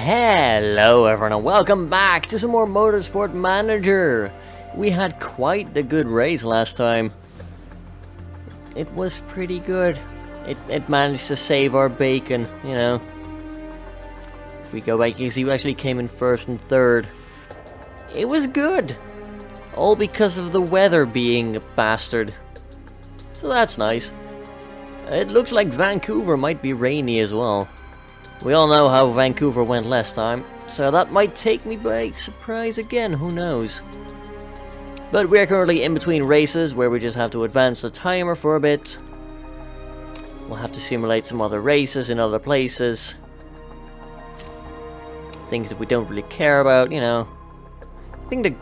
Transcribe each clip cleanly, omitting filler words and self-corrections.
Hello everyone and welcome back to some more Motorsport Manager. We had quite the good race last time. It was pretty good. It managed to save our bacon, you know. If we go back, you can see we actually came in first and third. It was good. All because of the weather being a bastard. So that's nice. It looks like Vancouver might be rainy as well. We all know how Vancouver went last time, so that might take me by surprise again, who knows. But we're currently in between races where we just have to advance the timer for a bit. We'll have to simulate some other races in other places. Things that we don't really care about, you know. I think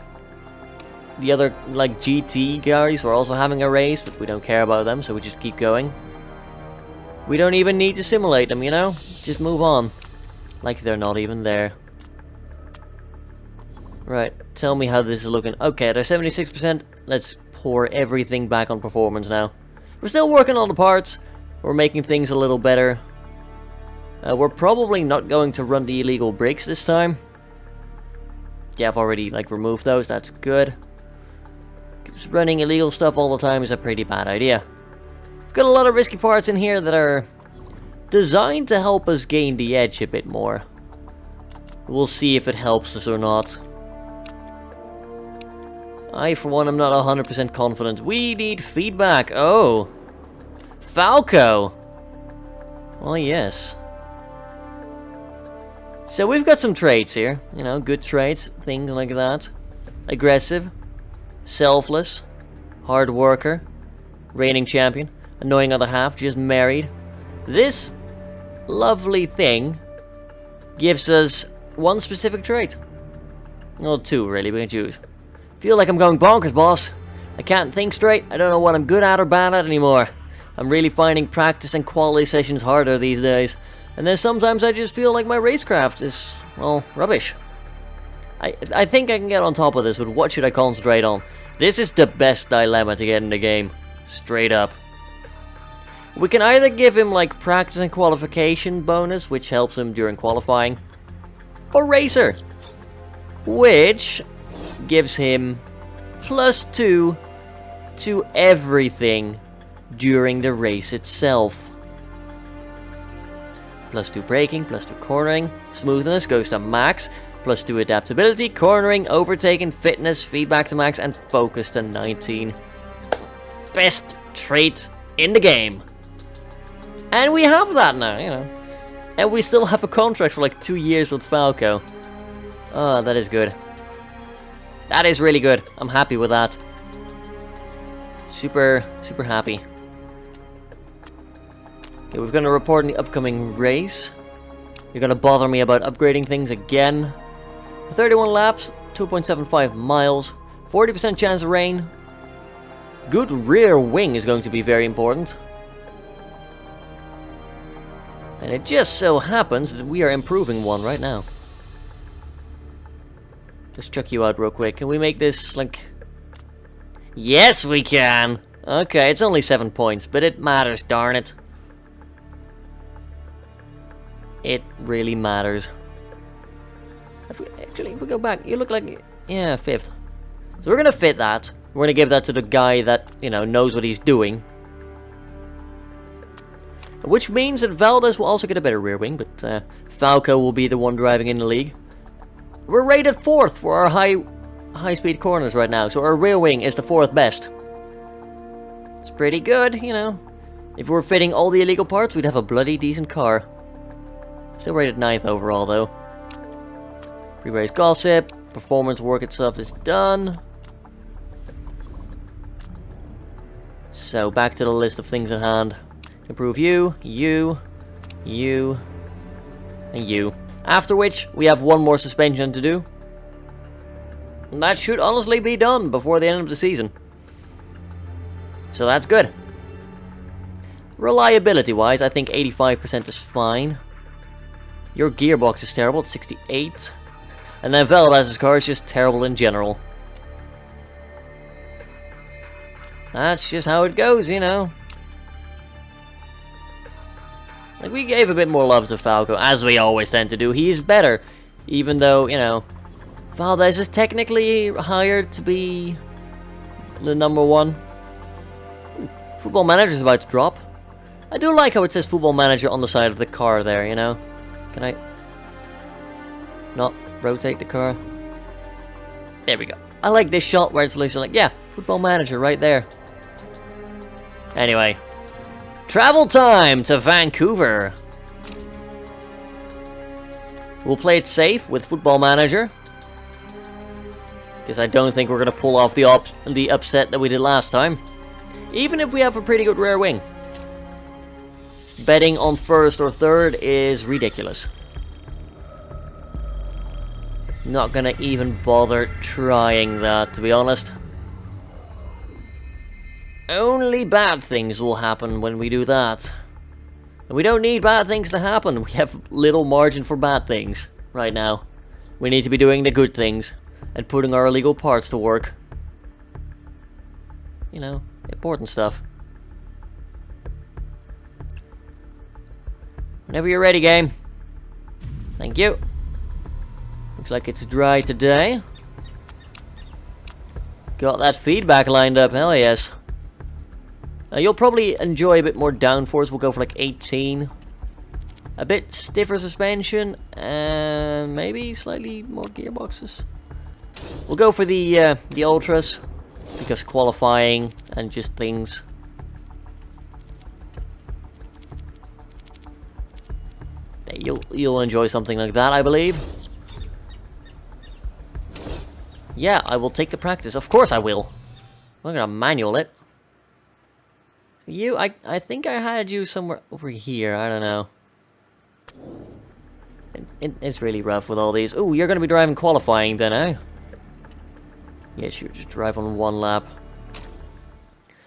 the other, like, GT guys were also having a race, but we don't care about them, so we just keep going. We don't even need to simulate them, you know? Just move on. Like they're not even there. Right, tell me how this is looking. Okay, they're 76%. Let's pour everything back on performance now. We're still working on the parts. We're making things a little better. We're probably not going to run the illegal brakes this time. Yeah, I've already, like, removed those. That's good. Because running illegal stuff all the time is a pretty bad idea. We've got a lot of risky parts in here that are designed to help us gain the edge a bit more. We'll see if it helps us or not. I, for one, am not 100% confident. We need feedback. Oh. Falco. Oh, yes. So we've got some traits here. You know, good traits. Things like that. Aggressive. Selfless. Hard worker. Reigning champion. Annoying other half. Just married. This lovely thing gives us one specific trait. Well, two, really. We can choose. Feel like I'm going bonkers, boss. I can't think straight. I don't know what I'm good at or bad at anymore. I'm really finding practice and quality sessions harder these days. And then sometimes I just feel like my racecraft is, well, rubbish. I think I can get on top of this, but what should I concentrate on? This is the best dilemma to get in the game. Straight up. We can either give him, like, practice and qualification bonus, which helps him during qualifying, or racer, which gives him +2 to everything during the race itself. +2 braking, +2 cornering, smoothness goes to max, +2 adaptability, cornering, overtaking, fitness, feedback to max, and focus to 19. Best trait in the game. And we have that now, you know. And we still have a contract for like 2 years with Falco. Oh, that is good. That is really good. I'm happy with that. Super, super happy. Okay, we're going to report in the upcoming race. You're going to bother me about upgrading things again. 31 laps, 2.75 miles, 40% chance of rain. Good rear wing is going to be very important. And it just so happens that we are improving one right now. Let's chuck you out real quick. Can we make this, like... Yes, we can! Okay, it's only 7 points, but it matters, darn it. It really matters. Actually, if we go back, you look like... Yeah, 5th. So we're gonna fit that. We're gonna give that to the guy that, you know, knows what he's doing. Which means that Valdez will also get a better rear wing, but Falco will be the one driving in the league. We're rated 4th for our high-speed corners right now, so our rear wing is the 4th best. It's pretty good, you know. If we were fitting all the illegal parts, we'd have a bloody decent car. Still rated 9th overall, though. Pre-race gossip, performance work and stuff is done. So, back to the list of things at hand. Improve you, you, you, and you. After which, we have one more suspension to do. And that should honestly be done before the end of the season. So that's good. Reliability-wise, I think 85% is fine. Your gearbox is terrible at 68. And then Valdez's car is just terrible in general. That's just how it goes, you know. Like, we gave a bit more love to Falco, as we always tend to do. He's better, even though, you know, Valdez is technically hired to be the #1. Ooh, Football Manager is about to drop. I do like how it says Football Manager on the side of the car there, you know? Can I not rotate the car? There we go. I like this shot where it's literally like, yeah, Football Manager right there. Anyway. Travel time to Vancouver. We'll play it safe with Football Manager. Because I don't think we're going to pull off the upset that we did last time. Even if we have a pretty good rear wing. Betting on first or third is ridiculous. Not going to even bother trying that, to be honest. Only bad things will happen when we do that. And we don't need bad things to happen. We have little margin for bad things right now. We need to be doing the good things and putting our illegal parts to work. You know, important stuff. Whenever you're ready, game. Thank you. Looks like it's dry today. Got that feedback lined up, hell yes. You'll probably enjoy a bit more downforce. We'll go for like 18. A bit stiffer suspension and maybe slightly more gearboxes. We'll go for the ultras because qualifying and just things. You'll enjoy something like that, I believe. Yeah, I will take the practice. Of course I will. I'm gonna manual it. You, I think I had you somewhere over here. I don't know. It's really rough with all these. Ooh, you're going to be driving qualifying then, eh? Yeah, sure, just drive on one lap.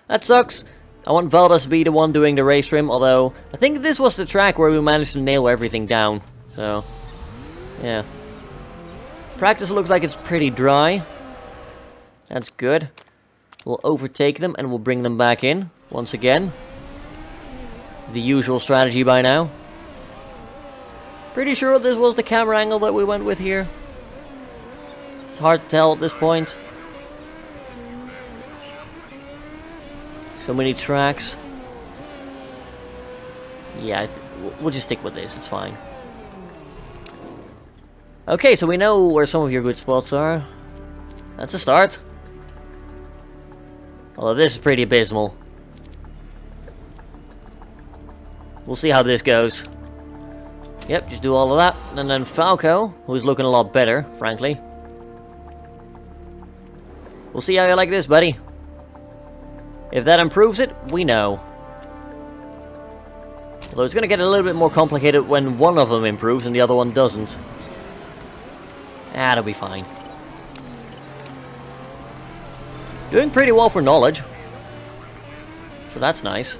That sucks. I want Valdas to be the one doing the race trim, although I think this was the track where we managed to nail everything down. So, yeah. Practice looks like it's pretty dry. That's good. We'll overtake them and we'll bring them back in. Once again, the usual strategy by now. Pretty sure this was the camera angle that we went with here. It's hard to tell at this point. So many tracks. Yeah, we'll just stick with this, it's fine. Okay, so we know where some of your good spots are. That's a start. Although this is pretty abysmal. We'll see how this goes. Yep, just do all of that. And then Falco, who's looking a lot better, frankly. We'll see how you like this, buddy. If that improves it, we know. Although it's going to get a little bit more complicated when one of them improves and the other one doesn't. That'll be fine. Doing pretty well for knowledge. So that's nice.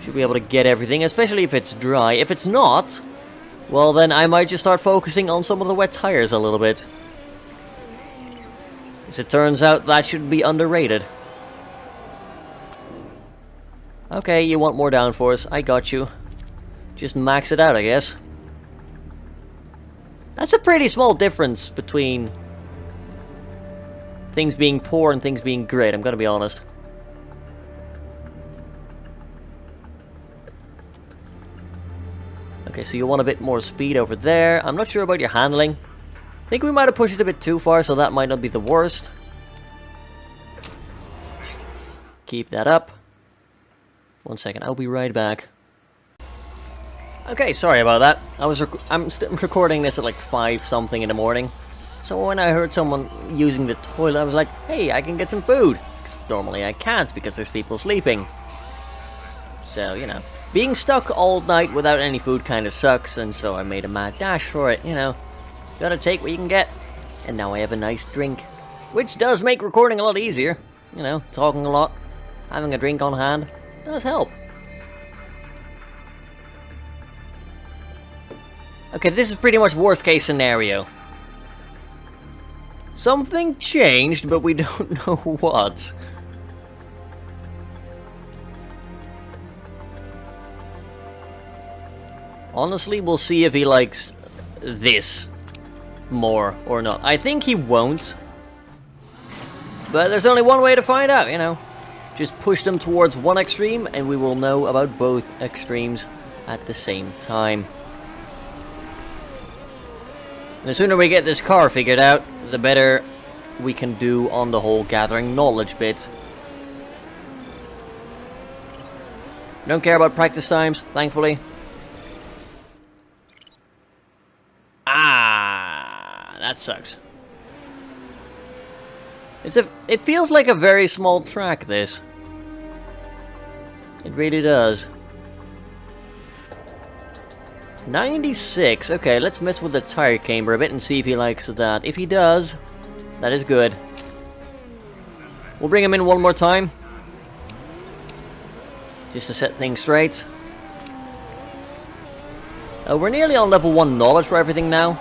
Should be able to get everything, especially if it's dry. If it's not, well then I might just start focusing on some of the wet tires a little bit. As it turns out, that should be underrated. Okay, you want more downforce. I got you. Just max it out, I guess. That's a pretty small difference between things being poor and things being great, I'm gonna be honest. Okay, so you want a bit more speed over there. I'm not sure about your handling. I think we might have pushed it a bit too far, so that might not be the worst. Keep that up. 1 second, I'll be right back. Okay, sorry about that. I'm recording this at like 5 something in the morning. So when I heard someone using the toilet, I was like, hey, I can get some food. 'Cause normally I can't because there's people sleeping. So, you know. Being stuck all night without any food kind of sucks, and so I made a mad dash for it, you know. Gotta take what you can get. And now I have a nice drink. Which does make recording a lot easier. You know, talking a lot, having a drink on hand, does help. Okay, this is pretty much worst case scenario. Something changed, but we don't know what. Honestly, we'll see if he likes this more or not. I think he won't. But there's only one way to find out, you know. Just push them towards one extreme and we will know about both extremes at the same time. And the sooner we get this car figured out, the better we can do on the whole gathering knowledge bit. Don't care about practice times, thankfully. Ah, that sucks. It feels like a very small track, this. It really does. 96. Okay, let's mess with the tire camber a bit and see if he likes that. If he does, that is good. We'll bring him in one more time. Just to set things straight. We're nearly on level 1 knowledge for everything now.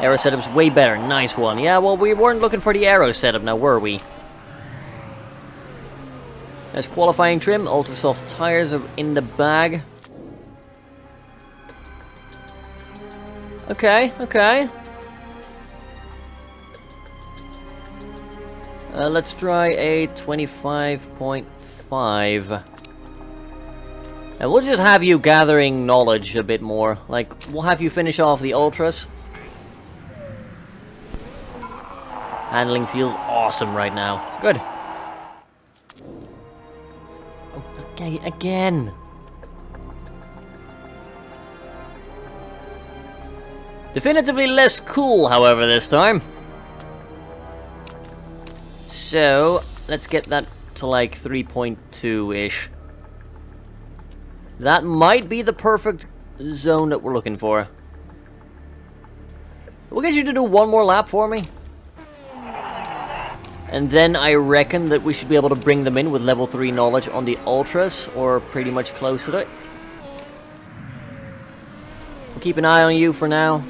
Aero setup's way better. Nice one. Yeah, well, we weren't looking for the aero setup now, were we? There's qualifying trim. Ultra soft tires are in the bag. Okay, okay. Let's try a 25.5. And we'll just have you gathering knowledge a bit more. Like, we'll have you finish off the ultras. Handling feels awesome right now. Good. Oh, okay, again. Definitively less cool, however, this time. So, let's get that to like 3.2-ish. That might be the perfect zone that we're looking for. We'll get you to do one more lap for me. And then I reckon that we should be able to bring them in with level 3 knowledge on the ultras, or pretty much close to it. We'll keep an eye on you for now.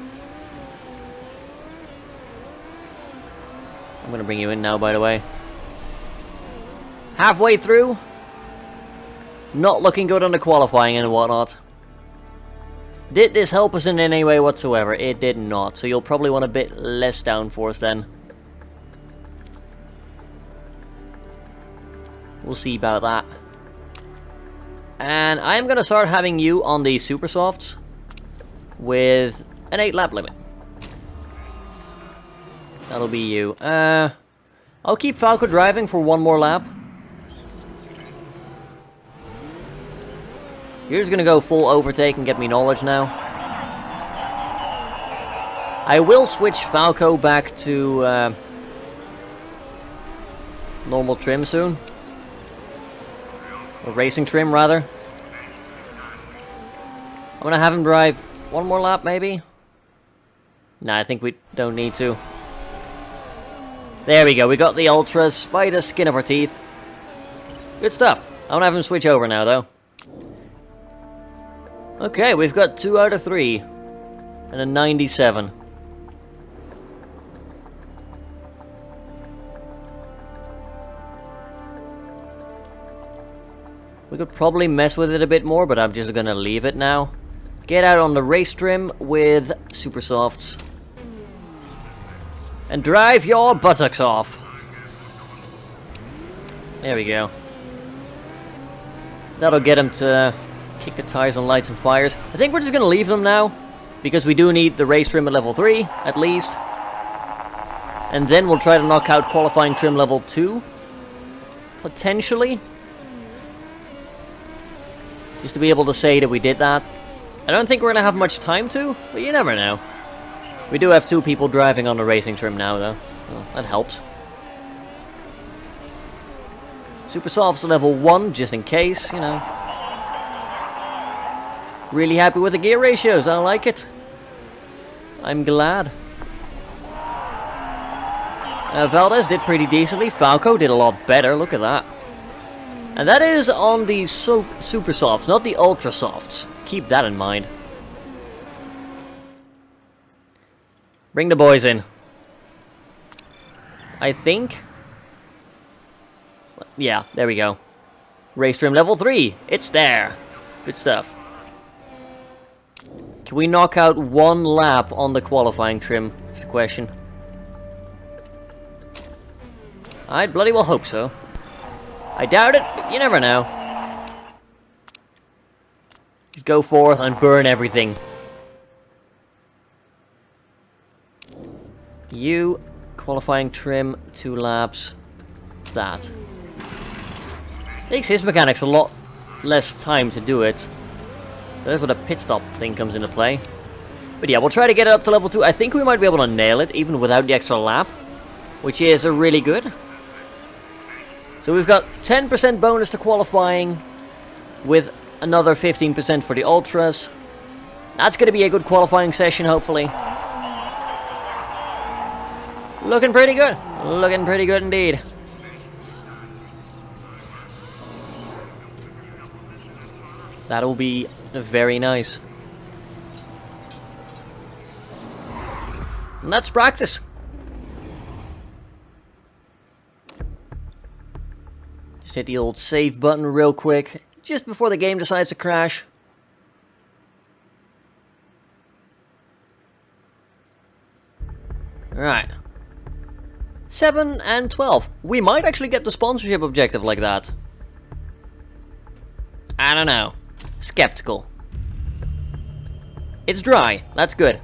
I'm gonna bring you in now, by the way. Halfway through. Not looking good on the qualifying and whatnot. Did this help us in any way whatsoever? It did not, so you'll probably want a bit less downforce then. We'll see about that. And I'm gonna start having you on the super softs with an 8 lap limit. That'll be you. I'll keep Falco driving for one more lap. You're just gonna go full overtake and get me knowledge now. I will switch Falco back to normal trim soon. Or racing trim, rather. I'm gonna have him drive one more lap, maybe? Nah, I think we don't need to. There we go, we got the ultras by the skin of our teeth. Good stuff. I'm gonna have him switch over now, though. Okay, we've got 2 out of 3. And a 97. We could probably mess with it a bit more, but I'm just gonna leave it now. Get out on the race trim with super softs. And drive your buttocks off. There we go. That'll get him to kick the tires on lights and fires. I think we're just gonna leave them now, because we do need the race trim at level 3, at least. And then we'll try to knock out qualifying trim level 2. Potentially. Just to be able to say that we did that. I don't think we're gonna have much time to, but you never know. We do have 2 people driving on the racing trim now, though. Well, that helps. Super Softs level 1, just in case, you know. Really happy with the gear ratios, I like it. I'm glad. Valdez did pretty decently. Falco did a lot better, look at that. And that is on the Super Softs, not the Ultra Softs. Keep that in mind. Bring the boys in. I think. Yeah, there we go. Race trim level 3. It's there. Good stuff. Can we knock out one lap on the qualifying trim? Is the question. I'd bloody well hope so. I doubt it, but you never know. Just go forth and burn everything. You, qualifying trim, 2 laps. That. Takes his mechanics a lot less time to do it. That's where the pit stop thing comes into play. But yeah, we'll try to get it up to level 2. I think we might be able to nail it, even without the extra lap. Which is really good. So we've got 10% bonus to qualifying, with another 15% for the Ultras. That's going to be a good qualifying session, hopefully. Looking pretty good. Looking pretty good indeed. That'll be very nice. Let's practice. Just hit the old save button real quick, just before the game decides to crash. Alright. 7 and 12. We might actually get the sponsorship objective like that. I don't know. Skeptical. It's dry. That's good.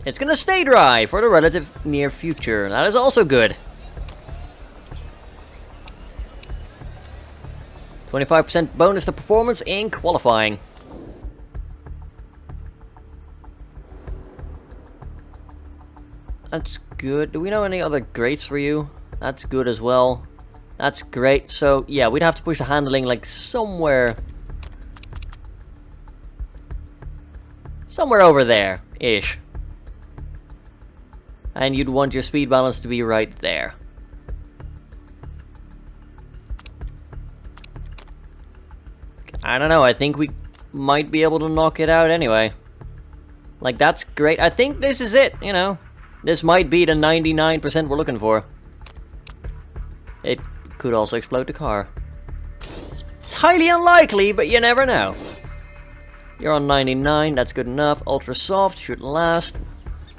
It's gonna stay dry for the relative near future. That is also good. 25% bonus to performance in qualifying. That's good. Do we know any other greats for you? That's good as well. That's great. So, yeah, we'd have to push the handling like somewhere over there-ish. And you'd want your speed balance to be right there. I don't know, I think we might be able to knock it out anyway. Like, that's great. I think this is it, you know. This might be the 99% we're looking for. It could also explode the car. It's highly unlikely, but you never know. You're on 99, that's good enough. Ultra soft should last.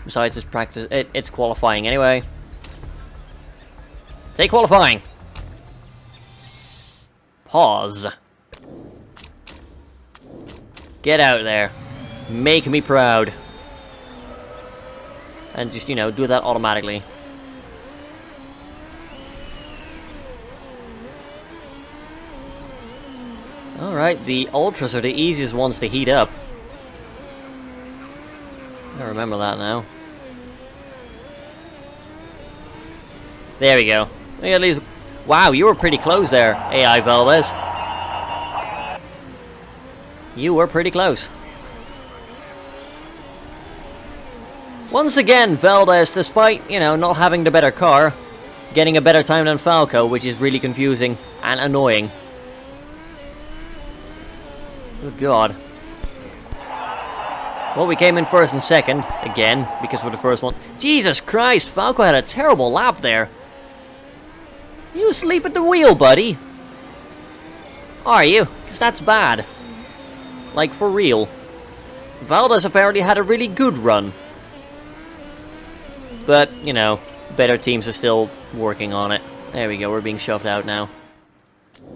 Besides, it's practice. It's qualifying anyway. Say qualifying. Pause. Get out there. Make me proud. And just, you know, do that automatically. Alright, the Ultras are the easiest ones to heat up. I remember that now. There we go. At least, wow, you were pretty close there, AI Valdez. You were pretty close. Once again, Valdez, despite, you know, not having the better car, getting a better time than Falco, which is really confusing and annoying. Good God. Well, we came in first and second, again, because we're the first one. Jesus Christ, Falco had a terrible lap there. You asleep at the wheel, buddy? Are you? Because that's bad. Like, for real. Valdez apparently had a really good run. But, you know, better teams are still working on it. There we go, we're being shoved out now.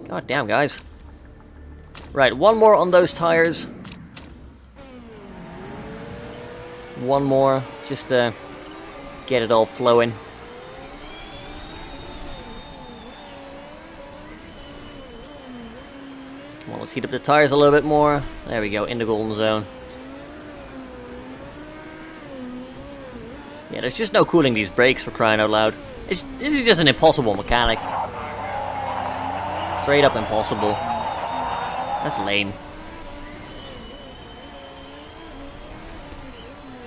God damn, guys. Right, one more on those tires. One more, just to get it all flowing. Come on, let's heat up the tires a little bit more. There we go, in the golden zone. Yeah, there's just no cooling these brakes, for crying out loud. This is just an impossible mechanic. Straight up impossible. That's lame.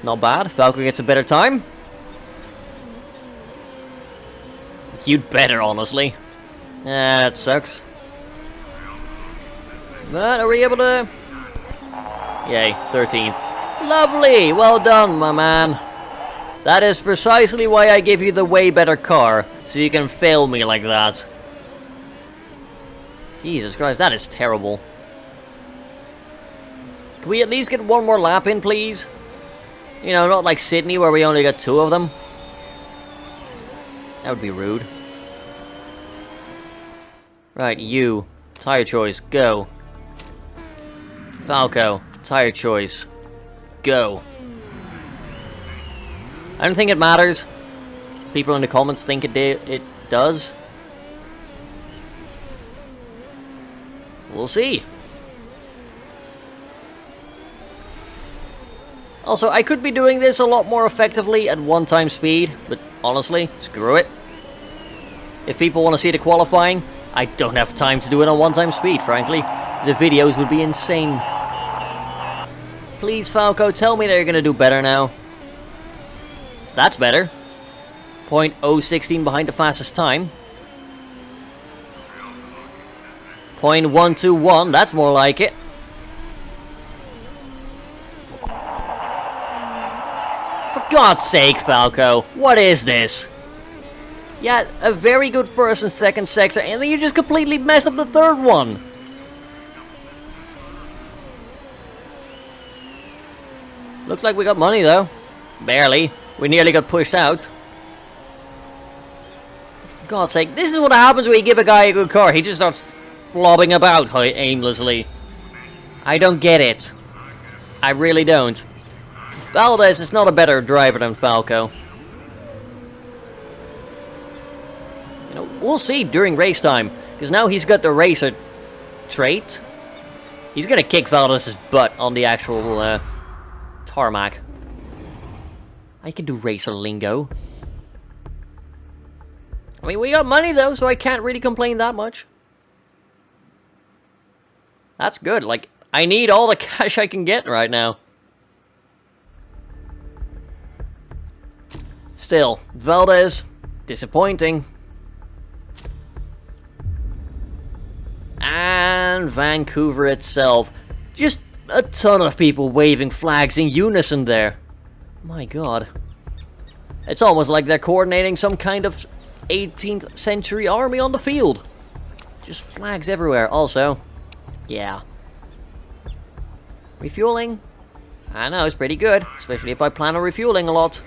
Not bad. Falco gets a better time. You'd better, honestly. That sucks. But are we able to... Yay, 13th. Lovely! Well done, my man. That is precisely why I give you the way better car, so you can fail me like that. Jesus Christ, that is terrible. Can we at least get one more lap in, please? You know, not like Sydney where we only got 2 of them. That would be rude. Right, you. Tire choice, go. Falco, tire choice, go. I don't think it matters. People in the comments think it does. We'll see. Also, I could be doing this a lot more effectively at 1x speed, but honestly, screw it. If people want to see the qualifying, I don't have time to do it on 1x speed, frankly. The videos would be insane. Please, Falco, tell me that you're going to do better now. That's better. 0.016 behind the fastest time. 0.121, that's more like it. For God's sake, Falco, what is this? Yeah, a very good first and second sector, and then you just completely mess up the third one. Looks like we got money, though. Barely. We nearly got pushed out. For God's sake, this is what happens when you give a guy a good car. He just starts flobbing about aimlessly. I don't get it. I really don't. Valdez is not a better driver than Falco. You know, we'll see during race time, because now he's got the racer trait. He's gonna kick Valdez's butt on the actual tarmac. I can do racer lingo. I mean, we got money though, so I can't really complain that much. That's good. Like, I need all the cash I can get right now. Still, Valdez, disappointing. And Vancouver itself. Just a ton of people waving flags in unison there. My God. It's almost like they're coordinating some kind of 18th century army on the field. Just flags everywhere. Also, yeah. Refueling? I know, it's pretty good. Especially if I plan on refueling a lot.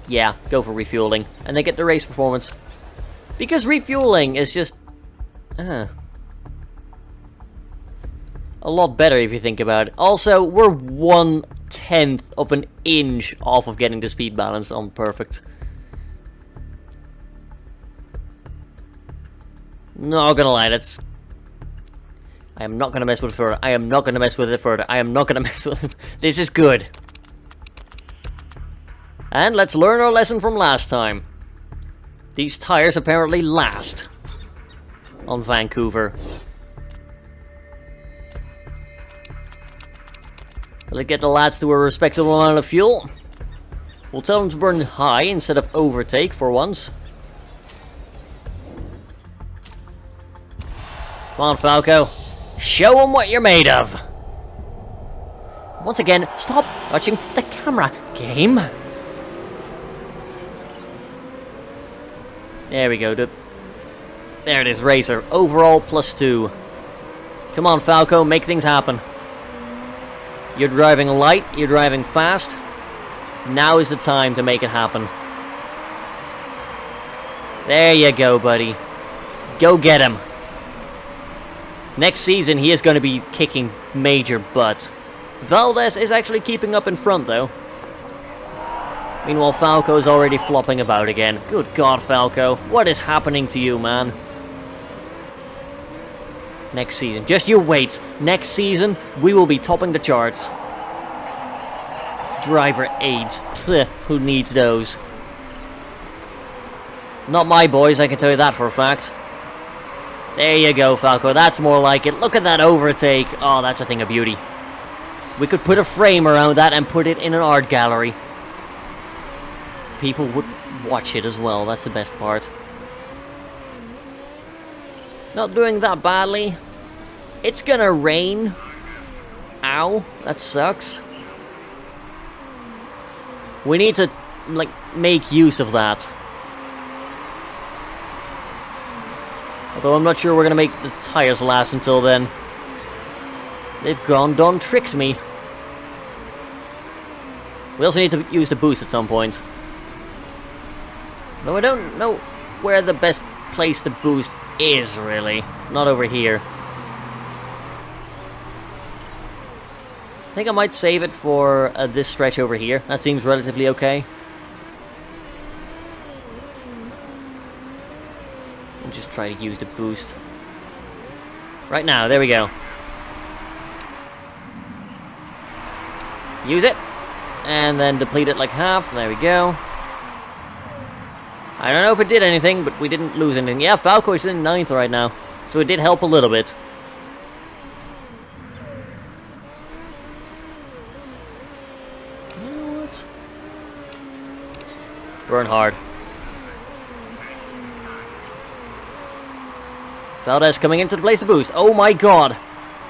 Yeah, go for refueling. And they get the race performance. Because refueling is just... a lot better if you think about it. Also, we're 1/10 of an inch off of getting the speed balance on perfect. Not gonna lie, that's... I am not gonna mess with it further. I am not gonna mess with it further. I am not gonna mess with it. This is good. And let's learn our lesson from last time. These tires apparently last on Vancouver. Let's get the lads to a respectable amount of fuel. We'll tell them to burn high instead of overtake for once. Come on, Falco. Show them what you're made of. Once again, stop touching the camera, game. There we go. There it is, Racer. Overall +2. Come on, Falco, make things happen. You're driving light, you're driving fast. Now is the time to make it happen. There you go, buddy. Go get him. Next season, he is going to be kicking major butt. Valdez is actually keeping up in front, though. Meanwhile, Falco is already flopping about again. Good God, Falco. What is happening to you, man? Next season. Just you wait. Next season, we will be topping the charts. Driver aids. Pfft, who needs those? Not my boys, I can tell you that for a fact. There you go, Falco. That's more like it. Look at that overtake. Oh, that's a thing of beauty. We could put a frame around that and put it in an art gallery. People would watch it as well. That's the best part. Not doing that badly. It's gonna rain. Ow, that sucks. We need to, like, make use of that. Although I'm not sure we're gonna make the tires last until then. They've done tricked me. We also need to use the boost at some point. Though I don't know where the best place to boost is, really. Not over here. I think I might save it for this stretch over here. That seems relatively okay. And just try to use the boost. Right now, there we go. Use it. And then deplete it like half. There we go. I don't know if it did anything, but we didn't lose anything. Yeah, Falco is in 9th right now. So it did help a little bit. You know what? Burn hard. Valdez coming into the place to boost. Oh my god!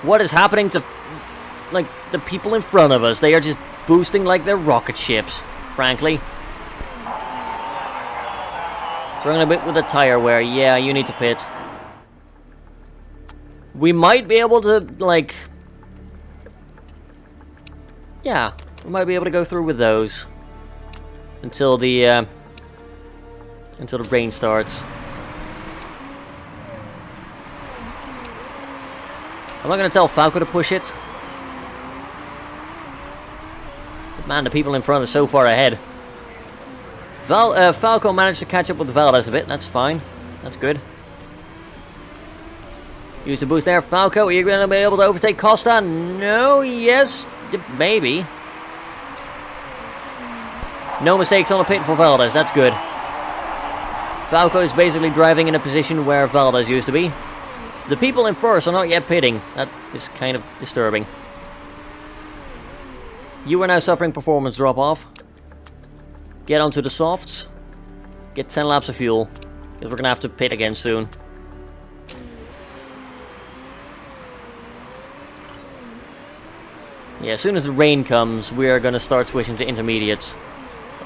What is happening to, like, the people in front of us? They are just boosting like they're rocket ships, frankly. Struggling a bit with the tire wear. Yeah, you need to pit. We might be able to, like... Yeah, we might be able to go through with those. Until the rain starts. I'm not going to tell Falco to push it. But man, the people in front are so far ahead. Falco managed to catch up with Valdez a bit. That's fine. That's good. Use the boost there. Falco, are you going to be able to overtake Costa? No, yes, maybe. No mistakes on the pit for Valdez. That's good. Falco is basically driving in a position where Valdez used to be. The people in first are not yet pitting. That is kind of disturbing. You are now suffering performance drop-off. Get onto the softs. Get 10 laps of fuel. Because we're going to have to pit again soon. Yeah, as soon as the rain comes, we are going to start switching to intermediates.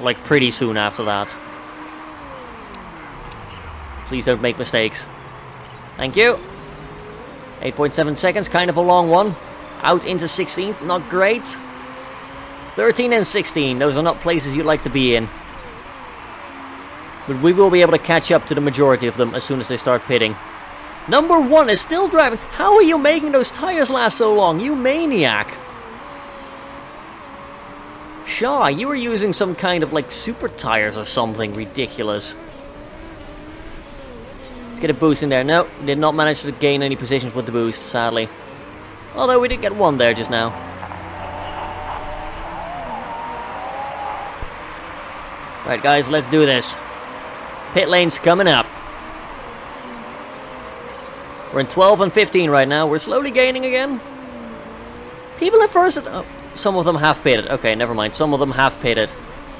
Like, pretty soon after that. Please don't make mistakes. Thank you. 8.7 seconds, kind of a long one. Out into 16th, not great. 13 and 16, those are not places you'd like to be in. But we will be able to catch up to the majority of them as soon as they start pitting. Number 1 is still driving. How are you making those tires last so long, you maniac? Shaw, you were using some kind of like super tires or something ridiculous. Let's get a boost in there. No, did not manage to gain any positions with the boost, sadly. Although we did get one there just now. Right, guys, let's do this. Pit lane's coming up. We're in 12 and 15 right now. We're slowly gaining again. People at first... Oh, some of them have pitted. Okay, never mind. Some of them have pitted.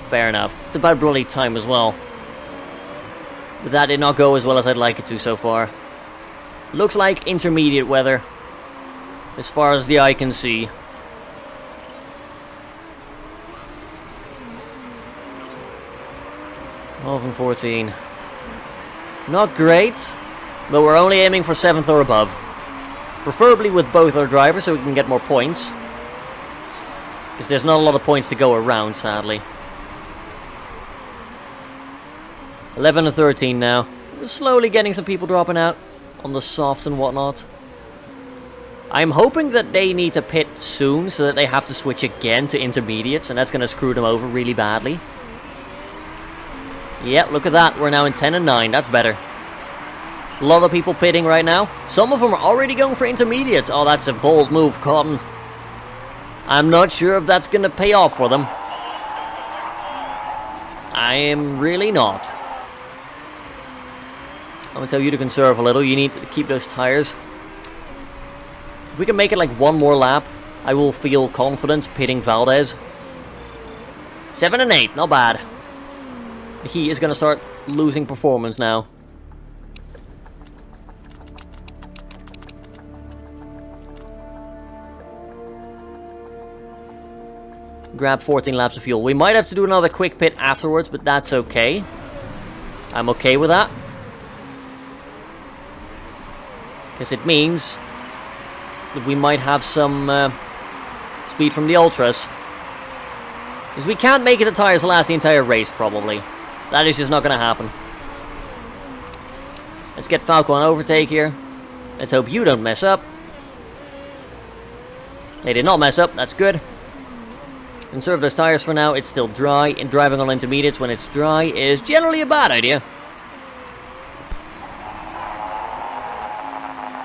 Fair enough. It's about bloody time as well. But that did not go as well as I'd like it to so far. Looks like intermediate weather. As far as the eye can see. And 14. Not great, but we're only aiming for 7th or above. Preferably with both our drivers so we can get more points. Because there's not a lot of points to go around, sadly. 11 and 13 now. We're slowly getting some people dropping out on the soft and whatnot. I'm hoping that they need to pit soon so that they have to switch again to intermediates, and that's going to screw them over really badly. Yep, look at that. We're now in 10 and 9. That's better. A lot of people pitting right now. Some of them are already going for intermediates. Oh, that's a bold move, Cotton. I'm not sure if that's going to pay off for them. I am really not. I'm going to tell you to conserve a little. You need to keep those tires. If we can make it like one more lap, I will feel confident pitting Valdez. 7 and 8, not bad. He is going to start losing performance now. Grab 14 laps of fuel. We might have to do another quick pit afterwards, but that's okay. I'm okay with that. Because it means that we might have some speed from the Ultras. Because we can't make it the tires last the entire race, probably. That is just not going to happen. Let's get Falco on overtake here. Let's hope you don't mess up. They did not mess up, that's good. Conserve those tires for now, it's still dry, and driving on intermediates when it's dry is generally a bad idea.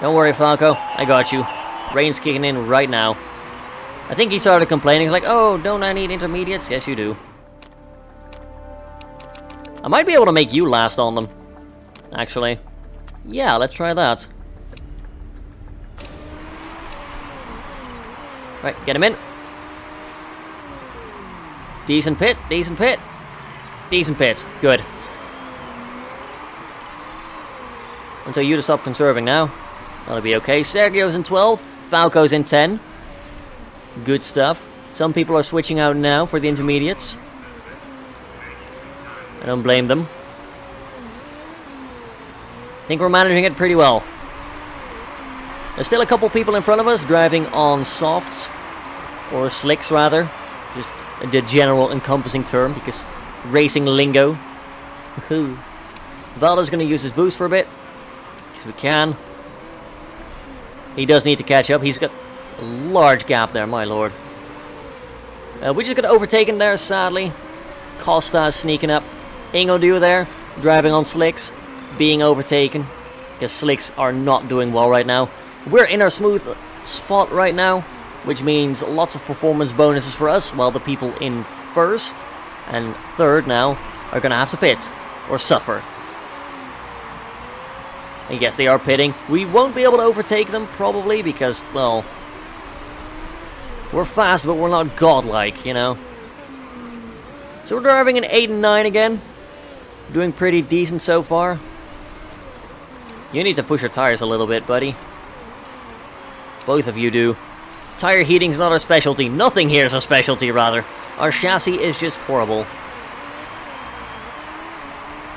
Don't worry, Falco, I got you. Rain's kicking in right now. I think he started complaining, he's like, oh, don't I need intermediates? Yes, you do. I might be able to make you last on them, actually. Yeah, let's try that. Right, get him in. Decent pit, decent pit. Decent pit, good. Until you to stop conserving now. That'll be okay. Sergio's in 12, Falco's in 10. Good stuff. Some people are switching out now for the intermediates. I don't blame them. I think we're managing it pretty well. There's still a couple people in front of us driving on softs. Or slicks, rather. Just the general encompassing term, because racing lingo. Valda's going to use his boost for a bit. Because we can. He does need to catch up. He's got a large gap there, my lord. We just got overtaken there, sadly. Costa sneaking up. Ingodu there, driving on slicks. Being overtaken. Because slicks are not doing well right now. We're in our smooth spot right now, which means lots of performance bonuses for us, while the people in first and third now are going to have to pit, or suffer. And yes, they are pitting. We won't be able to overtake them, probably, because, well, we're fast, but we're not godlike, you know. So we're driving in 8 and 9 again. Doing pretty decent so far. You need to push your tires a little bit, buddy. Both of you do. Tire heating's not our specialty. Nothing here is a specialty, rather. Our chassis is just horrible.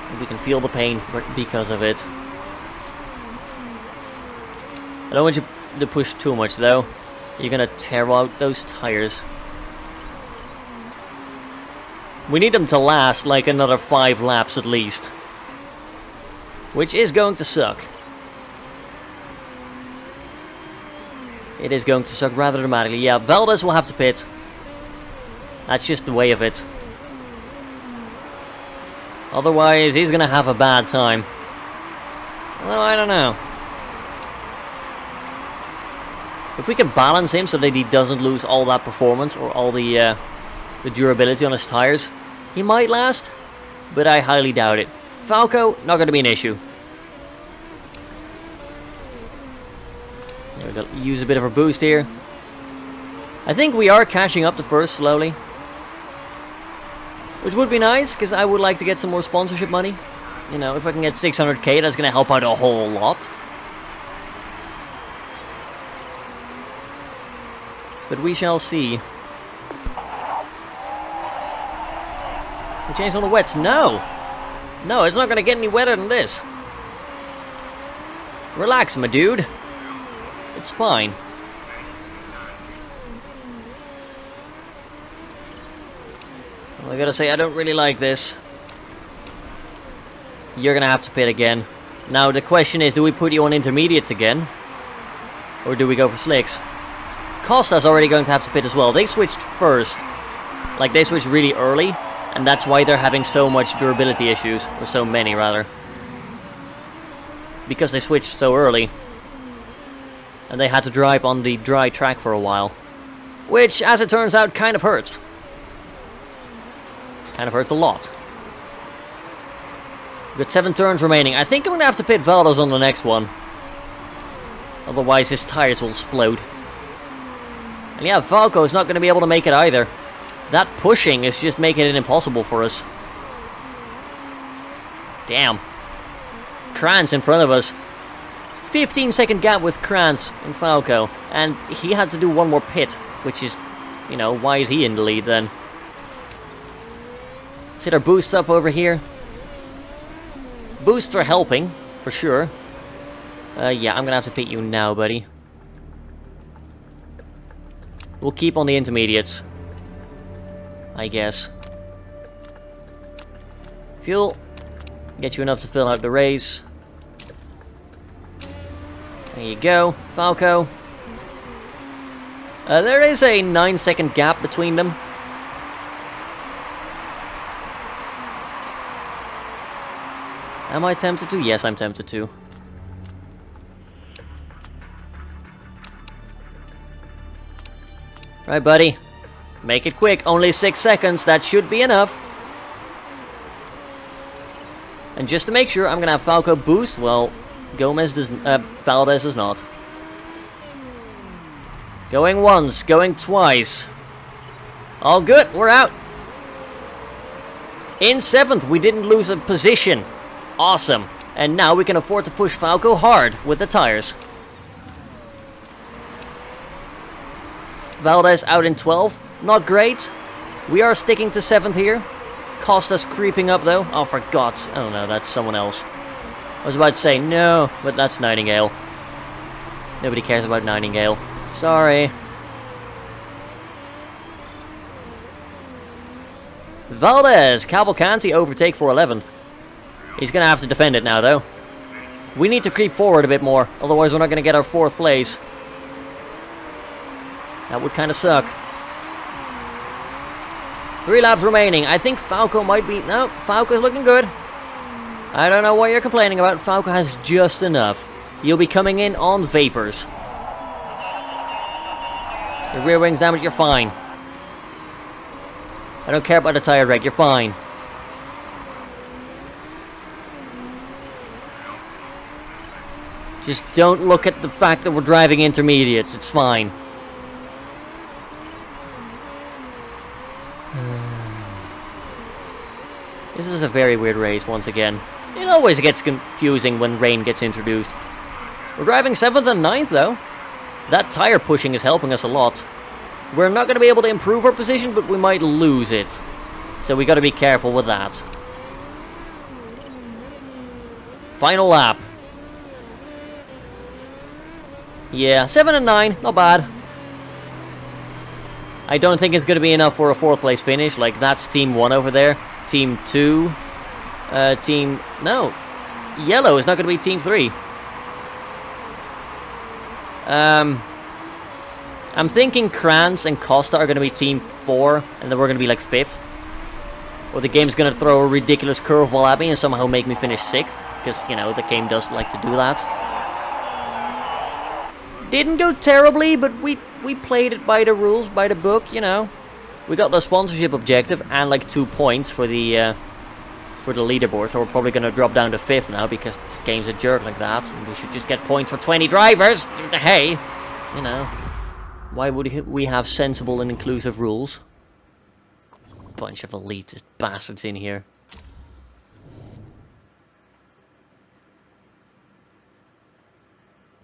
And we can feel the pain because of it. I don't want you to push too much, though. You're gonna tear out those tires. We need them to last like another 5 laps at least. Which is going to suck. It is going to suck rather dramatically. Yeah, Valdez will have to pit. That's just the way of it. Otherwise, he's going to have a bad time. Although, I don't know. If we can balance him so that he doesn't lose all that performance or all the durability on his tires, he might last, but I highly doubt it. Falco, not going to be an issue. There we go. Use a bit of a boost here. I think we are catching up to first slowly. Which would be nice, because I would like to get some more sponsorship money. You know, if I can get 600k, that's going to help out a whole lot. But we shall see. We changed all the wets. No! No, it's not going to get any wetter than this. Relax, my dude. It's fine. Well, I gotta say, I don't really like this. You're gonna have to pit again. Now, the question is, do we put you on intermediates again? Or do we go for slicks? Costa's already going to have to pit as well. They switched first. Like, they switched really early. And that's why they're having so much durability issues. Or so many, rather. Because they switched so early. And they had to drive on the dry track for a while. Which, as it turns out, kind of hurts. Kind of hurts a lot. We've got 7 turns remaining. I think I'm going to have to pit Valdos on the next one. Otherwise his tires will explode. And yeah, Falco is not going to be able to make it either. That pushing is just making it impossible for us. Damn. Kranz in front of us. 15-second gap with Kranz and Falco. And he had to do one more pit. Which is, you know, why is he in the lead then? Set our boosts up over here. Boosts are helping, for sure. Yeah, I'm gonna have to pit you now, buddy. We'll keep on the intermediates, I guess. Fuel. Get you enough to fill out the race. There you go, Falco. There is a 9-second gap between them. Am I tempted to? Yes, I'm tempted to. Right, buddy. Make it quick. Only 6 seconds. That should be enough. And just to make sure, I'm going to have Falco boost. Well, Valdez does not. Going once. Going twice. All good. We're out. In 7th, we didn't lose a position. Awesome. And now we can afford to push Falco hard with the tires. Valdez out in 12th. Not great. We are sticking to 7th here. Cost us creeping up though. Oh, for God's... Oh no, that's someone else. I was about to say no, but that's Nightingale. Nobody cares about Nightingale. Sorry. Valdez. Cavalcanti overtake for 11th. He's going to have to defend it now though. We need to creep forward a bit more. Otherwise we're not going to get our 4th place. That would kind of suck. 3 laps remaining. I think Falco might be... No, Falco's looking good. I don't know what you're complaining about. Falco has just enough. You'll be coming in on vapors. Your rear wing's damaged. You're fine. I don't care about the tire wreck. You're fine. Just don't look at the fact that we're driving intermediates. It's fine. This is a very weird race once again. It always gets confusing when rain gets introduced. We're driving 7th and 9th though. That tire pushing is helping us a lot. We're not going to be able to improve our position, but we might lose it. So we got to be careful with that. Final lap. Yeah, 7 and 9, not bad. I don't think it's going to be enough for a 4th place finish. Like, that's Team 1 over there. Team 2. No. Yellow is not going to be Team 3. I'm thinking Kranz and Costa are going to be Team 4. And then we're going to be like 5th. Or the game's going to throw a ridiculous curveball at me and somehow make me finish 6th. Because, you know, the game does like to do that. Didn't go terribly, but we played it by the rules, by the book, you know. We got the sponsorship objective and like 2 points for the leaderboard, so we're probably going to drop down to 5th now because the game's a jerk like that, and we should just get points for 20 drivers. Hey, you know, why would we have sensible and inclusive rules? Bunch of elitist bastards in here.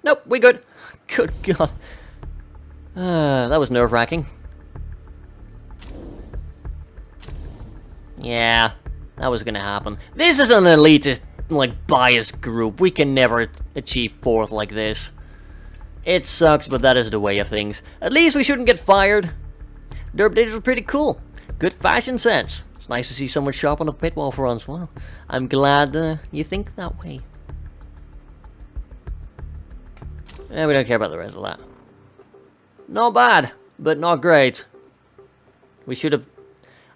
Nope, we good. Good God. That was nerve-wracking. Yeah, that was gonna happen. This is an elitist, like, biased group. We can never achieve 4th like this. It sucks, but that is the way of things. At least we shouldn't get fired. Derpdigital is pretty cool. Good fashion sense. It's nice to see someone sharp on the pit wall for once. Well, I'm glad you think that way. And we don't care about the rest of that. Not bad, but not great. We should have...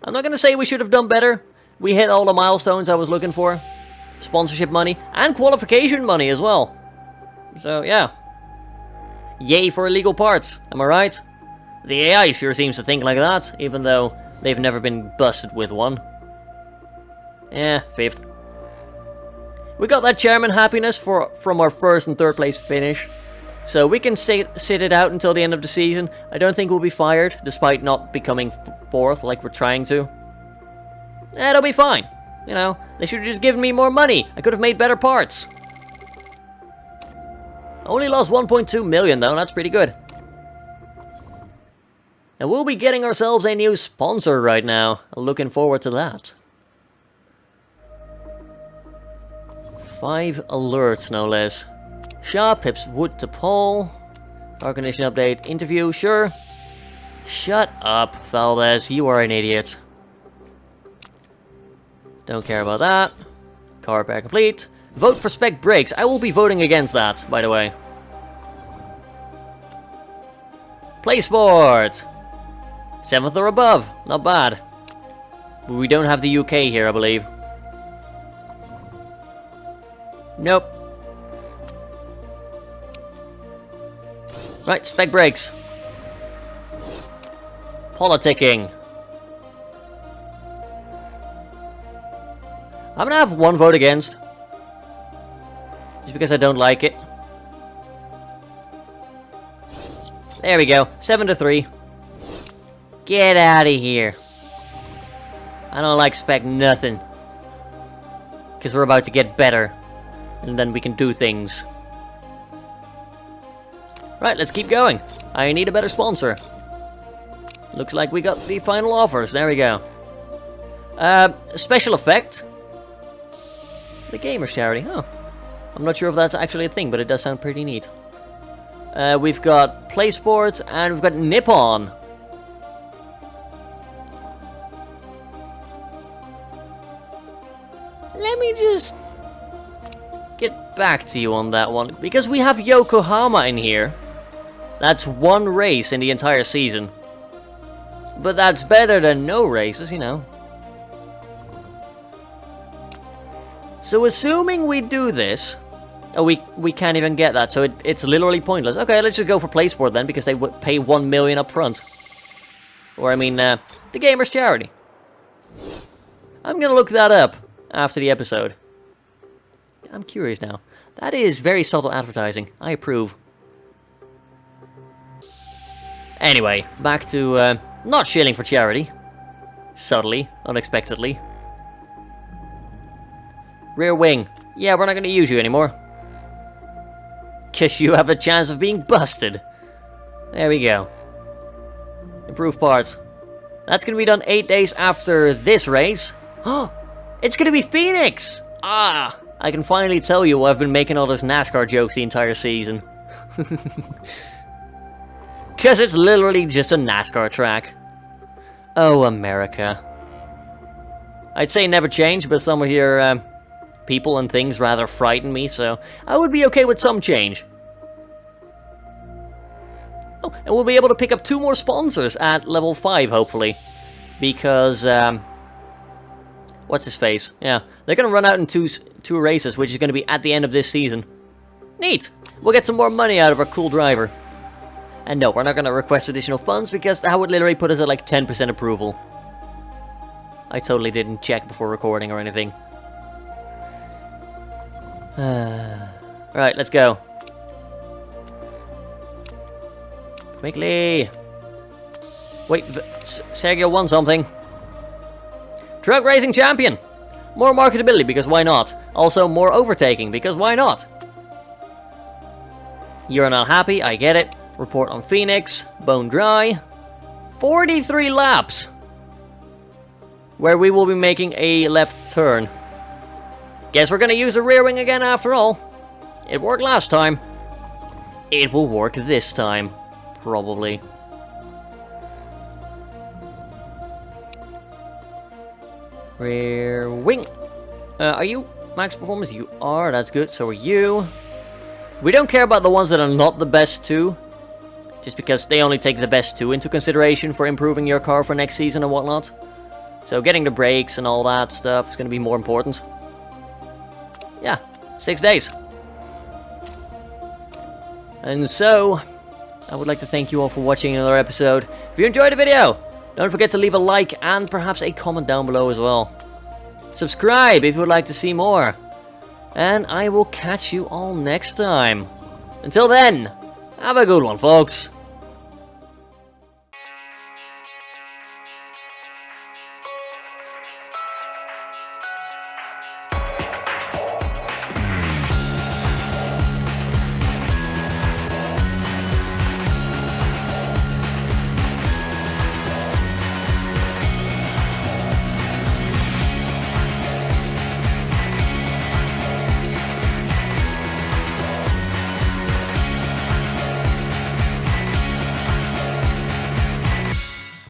I'm not going to say we should have done better. We hit all the milestones I was looking for. Sponsorship money and qualification money as well. So, yeah. Yay for illegal parts, am I right? The AI sure seems to think like that, even though they've never been busted with one. Yeah, 5th. We got that chairman happiness from our 1st and 3rd place finish. So we can sit it out until the end of the season. I don't think we'll be fired, despite not becoming 4th like we're trying to. It'll be fine. You know, they should have just given me more money. I could have made better parts. Only lost 1.2 million though, that's pretty good. And we'll be getting ourselves a new sponsor right now. Looking forward to that. 5 alerts, no less. Shaw pips Wood to pole. Car condition update. Interview, sure. Shut up, Valdez. You are an idiot. Don't care about that. Car repair complete. Vote for spec brakes. I will be voting against that, by the way. Play sport. 7th or above. Not bad. But we don't have the UK here, I believe. Nope. Right, spec brakes. Politicking. I'm gonna have one vote against. Just because I don't like it. There we go. 7-3. Get out of here. I don't like spec nothing. Because we're about to get better. And then we can do things. Right, let's keep going. I need a better sponsor. Looks like we got the final offers. There we go. Special effect. The Gamers Charity. Oh. I'm not sure if that's actually a thing, but it does sound pretty neat. We've got PlaySport and we've got Nippon. Let me just get back to you on that one. Because we have Yokohama in here. That's one race in the entire season. But that's better than no races, you know. So assuming we do this... Oh, we can't even get that, so it's literally pointless. Okay, let's just go for PlaySport then, because they would pay 1 million up front. Or, I mean, the Gamers Charity. I'm gonna look that up after the episode. I'm curious now. That is very subtle advertising. I approve. Anyway, back to not shilling for charity. Subtly, unexpectedly. Rear wing. Yeah, we're not gonna use you anymore. Guess you have a chance of being busted. There we go. Improved parts. That's gonna be done 8 days after this race. Oh, it's gonna be Phoenix! Ah, I can finally tell you why I've been making all those NASCAR jokes the entire season. Because it's literally just a NASCAR track. Oh, America. I'd say never change, but some of your people and things rather frighten me, so I would be okay with some change. Oh, and we'll be able to pick up 2 more sponsors at level 5, hopefully. Because, what's his face? Yeah, they're going to run out in two races, which is going to be at the end of this season. Neat! We'll get some more money out of our cool driver. And no, we're not going to request additional funds, because that would literally put us at like 10% approval. I totally didn't check before recording or anything. Right, let's go. Quickly! Wait, Sergio won something. Truck Racing Champion! More marketability, because why not? Also, more overtaking, because why not? You're not happy, I get it. Report on Phoenix. Bone dry. 43 laps! Where we will be making a left turn. Guess we're gonna use the rear wing again after all. It worked last time. It will work this time. Probably. Rear wing. Are you max performance? You are. That's good. So are you. We don't care about the ones that are not the best 2. Just because they only take the best 2 into consideration for improving your car for next season and whatnot. So getting the brakes and all that stuff is going to be more important. Yeah, 6 days. And so, I would like to thank you all for watching another episode. If you enjoyed the video, don't forget to leave a like and perhaps a comment down below as well. Subscribe if you would like to see more. And I will catch you all next time. Until then, have a good one, folks.